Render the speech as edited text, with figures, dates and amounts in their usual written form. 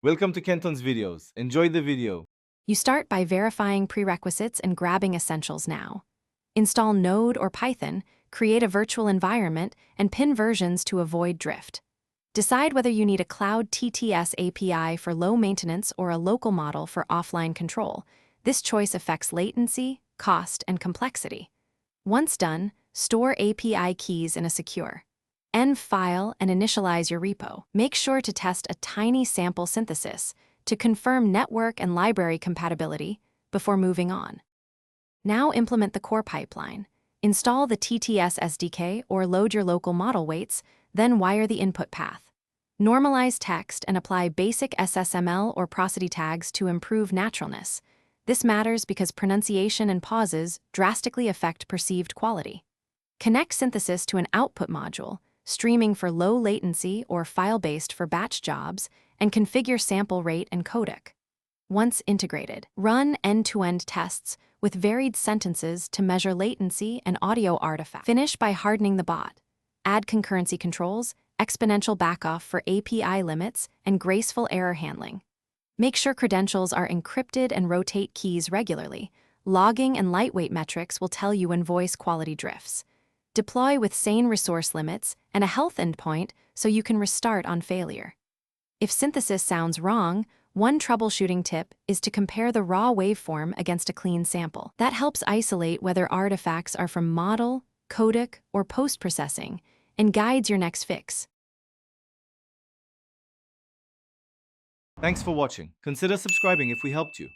Welcome to Kenton's videos. Enjoy the video. You start by verifying prerequisites and grabbing essentials now. Install Node or Python, create a virtual environment, and pin versions to avoid drift. Decide whether you need a Cloud TTS API for low maintenance or a local model for offline control. This choice affects latency, cost, and complexity. Once done, store API keys in a secure env file and initialize your repo. Make sure to test a tiny sample synthesis to confirm network and library compatibility before moving on. Now implement the core pipeline. Install the TTS SDK or load your local model weights, then wire the input path. Normalize text and apply basic SSML or prosody tags to improve naturalness. This matters because pronunciation and pauses drastically affect perceived quality. Connect synthesis to an output module, streaming for low latency or file-based for batch jobs, and configure sample rate and codec. Once integrated, run end-to-end tests with varied sentences to measure latency and audio artifacts. Finish by hardening the bot. Add concurrency controls, exponential backoff for API limits, and graceful error handling. Make sure credentials are encrypted and rotate keys regularly. Logging and lightweight metrics will tell you when voice quality drifts. Deploy with sane resource limits and a health endpoint so you can restart on failure. If synthesis sounds wrong, one troubleshooting tip is to compare the raw waveform against a clean sample. That helps isolate whether artifacts are from model, codec, or post-processing, and guides your next fix. Thanks for watching. Consider subscribing if we helped you.